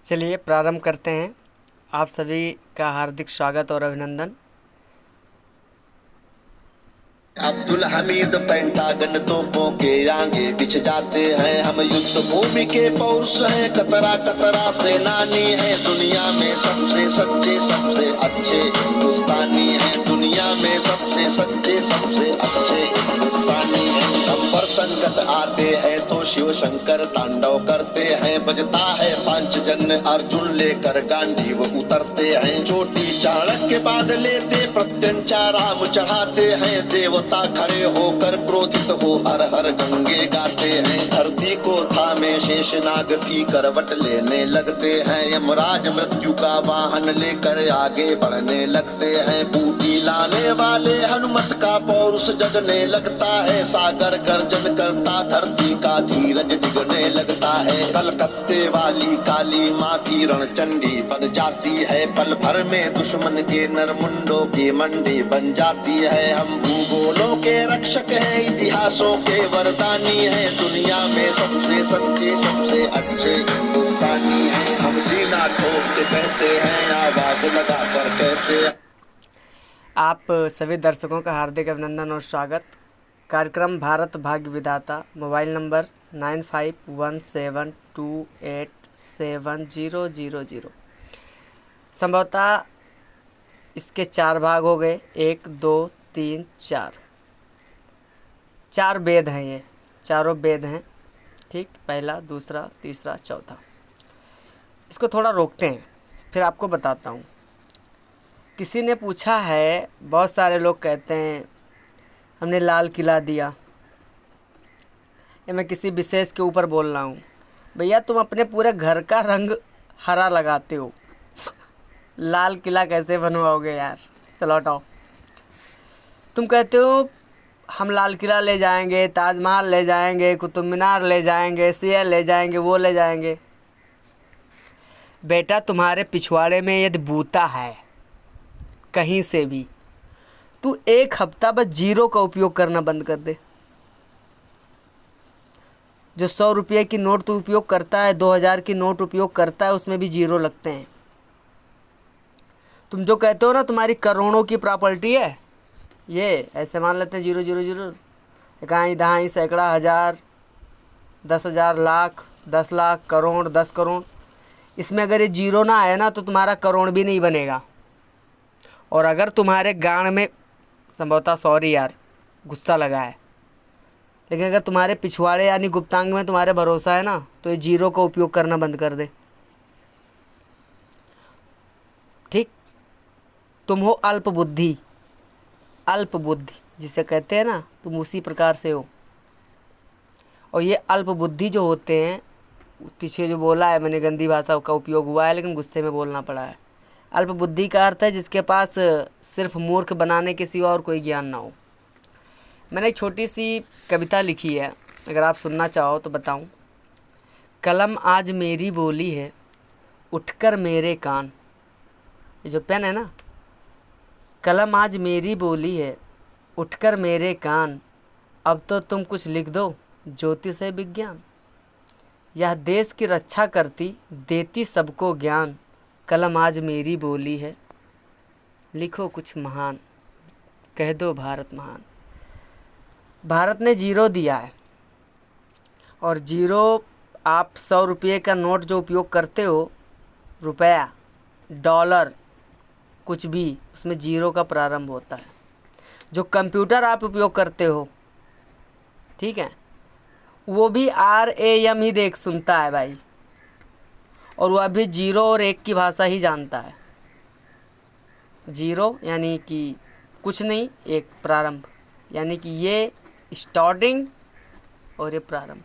चलिए प्रारंभ करते हैं। आप सभी का हार्दिक स्वागत और अभिनंदन। अब्दुल हमीद पेंटागन तोपों के आगे बिछ जाते हैं। हम युद्ध भूमि के पौरुष हैं, कतरा कतरा सेनानी है। दुनिया में सबसे सच्चे सबसे अच्छे हिंदुस्तानी हैं। दुनिया में सबसे सच्चे सबसे अच्छे हिंदुस्तानी हैं। हम पर संकट आते हैं तो शिव शंकर तांडव करते हैं। बजता है पांचजन्य अर्जुन लेकर गांधी वो उतरते हैं। चोटी चाणक्य बांध लेते प्रत्यंचा राम चढ़ाते हैं। देवता खड़े होकर क्रोधित हो हर हर गंगे गाते हैं। धरती को थामे शेषनाग की करवट लेने लगते हैं। यमराज मृत्यु का वाहन लेकर आगे बढ़ने लगते हैं। बूटी लाने वाले हनुमत का पौरुष जगने लगता है। सागर गर्जन करता धरती का धीरज डिगने लगता है। कलकत्ते वाली काली माँ की रणचंडी बन जाती है। पल भर में दुश्मन के नरमुंडों की मंडी बन जाती है। हम भूगोलों के रक्षक हैं, इतिहासों के वरदानी हैं। दुनिया में सबसे सच्चे सबसे अच्छे हिंदुस्तानी हैं। हम सीना ठोक के कहते हैं, आवाज लगा कर कहते हैं। आप सभी दर्शकों का हार्दिक अभिनंदन और स्वागत। कार्यक्रम भारत भाग्य विधाता, मोबाइल नंबर 9517287000। संभवतः इसके 4 भाग हो गए, 1 2 3 4। 4 वेद हैं, ये चारों वेद हैं। ठीक, पहला दूसरा तीसरा चौथा। इसको थोड़ा रोकते हैं, फिर आपको बताता हूँ। किसी ने पूछा है, बहुत सारे लोग कहते हैं हमने लाल किला दिया। ये मैं किसी विशेष के ऊपर बोल रहा हूँ। भैया तुम अपने पूरे घर का रंग हरा लगाते हो, लाल किला कैसे बनवाओगे यार? चलो हटाओ। तुम कहते हो हम लाल किला ले जाएंगे, ताजमहल ले जाएंगे, कुतुब मीनार ले जाएंगे, सिया ले जाएंगे, वो ले जाएंगे। बेटा तुम्हारे पिछवाड़े में यदि बूता है कहीं से भी, तू 1 हफ्ता बस जीरो का उपयोग करना बंद कर दे। जो 100 रुपये की नोट तू उपयोग करता है, 2000 की नोट उपयोग करता है, उसमें भी जीरो लगते हैं। तुम जो कहते हो ना तुम्हारी करोड़ों की प्रॉपर्टी है, ये ऐसे मान लेते हैं जीरो जीरो जीरो। इकाई दहाई सैकड़ा हज़ार 10,000 लाख 10 लाख करोड़ 10 करोड़। इसमें अगर ये जीरो ना आए ना तो तुम्हारा करोड़ भी नहीं बनेगा। और अगर तुम्हारे गांड में संभवतः, सॉरी यार गुस्सा लगा है, लेकिन अगर तुम्हारे पिछवाड़े यानी गुप्तांग में तुम्हारे भरोसा है ना, तो ये जीरो का उपयोग करना बंद कर दे। ठीक, तुम हो अल्प बुद्धि, अल्प बुद्धि जिसे कहते हैं ना, तुम उसी प्रकार से हो। और ये अल्प बुद्धि जो होते हैं, पीछे जो बोला है मैंने, गंदी भाषा का उपयोग हुआ है लेकिन गुस्से में बोलना पड़ा है। अल्प बुद्धि का अर्थ है जिसके पास सिर्फ मूर्ख बनाने के सिवा और कोई ज्ञान ना हो। मैंने एक छोटी सी कविता लिखी है, अगर आप सुनना चाहो तो बताऊं। कलम आज मेरी बोली है, उठकर मेरे कान। ये जो पेन है ना, कलम आज मेरी बोली है, उठकर मेरे कान। अब तो तुम कुछ लिख दो, ज्योतिष है विज्ञान। यह देश की रक्षा करती, देती सबको ज्ञान। कलम आज मेरी बोली है, लिखो कुछ महान, कह दो भारत महान। भारत ने जीरो दिया है, और जीरो आप 100 रुपये का नोट जो उपयोग करते हो, रुपया डॉलर कुछ भी, उसमें जीरो का प्रारंभ होता है। जो कंप्यूटर आप उपयोग करते हो, ठीक है, वो भी RAM ही देख सुनता है भाई, और वह भी 0 और 1 की भाषा ही जानता है। 0 यानी कि कुछ नहीं, 1 प्रारंभ, यानी कि ये स्टार्टिंग और ये प्रारंभ,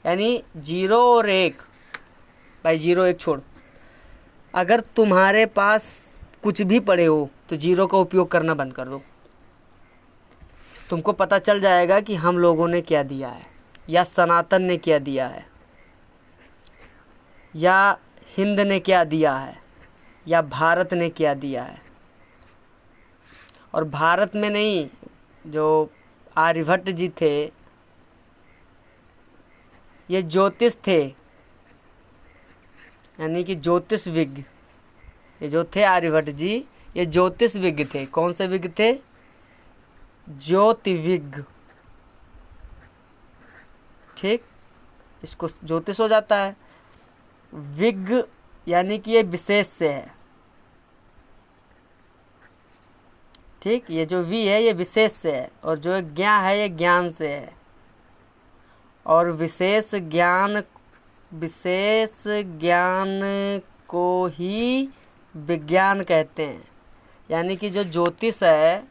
यानी 0 और 1। भाई 0 1 छोड़, अगर तुम्हारे पास कुछ भी पड़े हो तो 0 का उपयोग करना बंद कर दो। तुमको पता चल जाएगा कि हम लोगों ने क्या दिया है, या सनातन ने क्या दिया है, या हिंद ने क्या दिया है, या भारत ने क्या दिया है। और भारत में नहीं, जो आर्यभट्ट जी थे, ये ज्योतिष थे, यानी कि ज्योतिषविज्ञ। ये जो थे आर्यभट्ट जी, ये ज्योतिषविज्ञ थे। कौन से विज्ञ थे? ज्योतिविज्ञ। ठीक, इसको ज्योतिष हो जाता है। विज्ञ यानी कि ये विशेष से है। ठीक, ये जो वी है ये विशेष से है, और जो ज्ञा है ये ज्ञान से है। और विशेष ज्ञान को ही विज्ञान कहते हैं। यानी कि जो ज्योतिष है,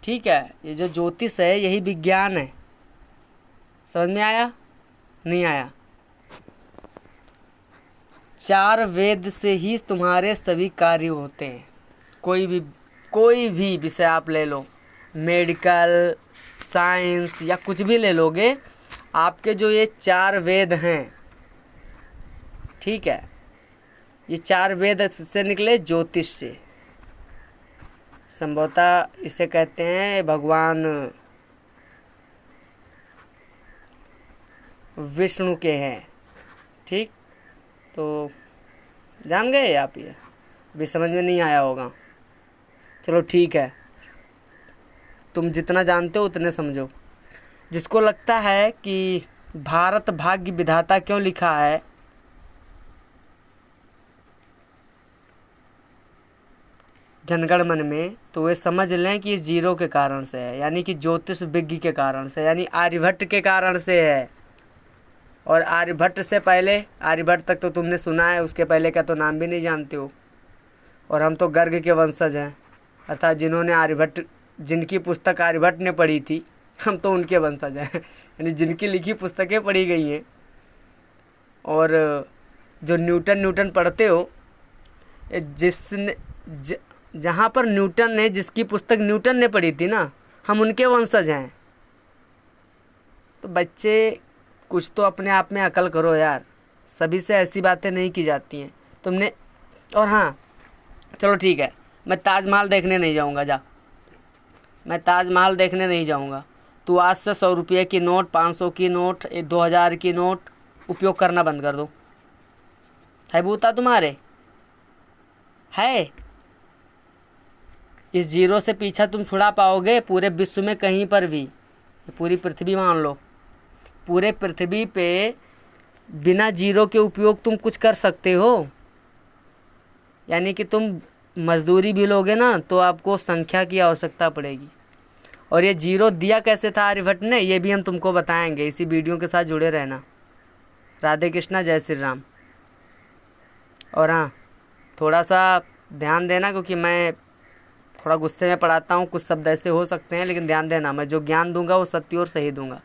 ठीक है, ये जो ज्योतिष है यही विज्ञान है। समझ में आया? नहीं आया? 4 वेद से ही तुम्हारे सभी कार्य होते हैं। कोई भी विषय आप ले लो, मेडिकल, साइंस या कुछ भी ले लोगे, आपके जो ये 4 वेद हैं, ठीक है, ये 4 वेद से निकले ज्योतिष से। संभवतः इसे कहते हैं भगवान विष्णु के हैं। ठीक, तो जान गए आप? ये अभी समझ में नहीं आया होगा। चलो ठीक है, तुम जितना जानते हो उतने समझो। जिसको लगता है कि भारत भाग्य विधाता क्यों लिखा है, जनगण मन में, तो वे समझ लें कि इस जीरो के कारण से है, यानी कि ज्योतिष विज्ञ के कारण से, यानी आर्यभट्ट के कारण से है। और आर्यभट्ट से पहले, आर्यभट्ट तक तो तुमने सुना है, उसके पहले का तो नाम भी नहीं जानते हो। और हम तो गर्ग के वंशज हैं, अर्थात जिन्होंने आर्यभट्ट, जिनकी पुस्तक आर्यभट्ट ने पढ़ी थी, हम तो उनके वंशज हैं। यानी जिनकी लिखी पुस्तकें पढ़ी गई हैं। और जो न्यूटन पढ़ते हो, जिसने जहाँ पर न्यूटन ने, जिसकी पुस्तक न्यूटन ने पढ़ी थी ना, हम उनके वंशज हैं। तो बच्चे कुछ तो अपने आप में अकल करो यार, सभी से ऐसी बातें नहीं की जाती हैं तुमने। और हाँ, चलो ठीक है, मैं ताजमहल देखने नहीं जाऊँगा, जा, मैं ताजमहल देखने नहीं जाऊँगा। तू आज से 100 रुपये की नोट, 500 की नोट, 2000 की नोट उपयोग करना बंद कर दो। है बूता तुम्हारे? है? इस जीरो से पीछा तुम छुड़ा पाओगे पूरे विश्व में कहीं पर भी? पूरी पृथ्वी मान लो, पूरे पृथ्वी पे बिना जीरो के उपयोग तुम कुछ कर सकते हो? यानी कि तुम मजदूरी भी लोगे ना तो आपको संख्या की आवश्यकता पड़ेगी। और ये जीरो दिया कैसे था आर्यभट्ट ने, ये भी हम तुमको बताएंगे। इसी वीडियो के साथ जुड़े रहना। राधे कृष्णा, जय श्री राम। और हाँ, थोड़ा सा ध्यान देना, क्योंकि मैं थोड़ा गुस्से में पढ़ाता हूँ, कुछ शब्द ऐसे हो सकते हैं, लेकिन ध्यान देना, मैं जो ज्ञान दूंगा वो सत्य और सही दूंगा।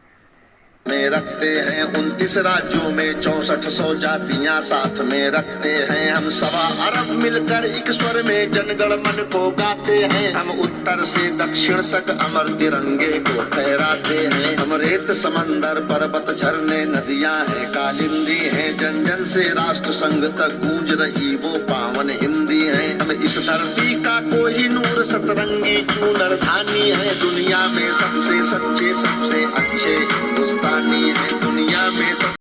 में रखते हैं 29 राज्यों में 6400 जातियां साथ में रखते हैं। हम 1.25 अरब मिलकर एक स्वर में जनगण मन को गाते हैं। हम उत्तर से दक्षिण तक अमर तिरंगे को फहराते हैं। हम रेत समंदर पर्वत झरने नदियां हैं कालिंदी हैं। जन जन से राष्ट्र संघ तक गूंज रही वो पावन हिंदी है। हम इस धरती का कोई नूर सतरंगी चूनर धानी है। दुनिया में सबसे सच्चे सबसे अच्छे हिंदुस्तानी है। दुनिया में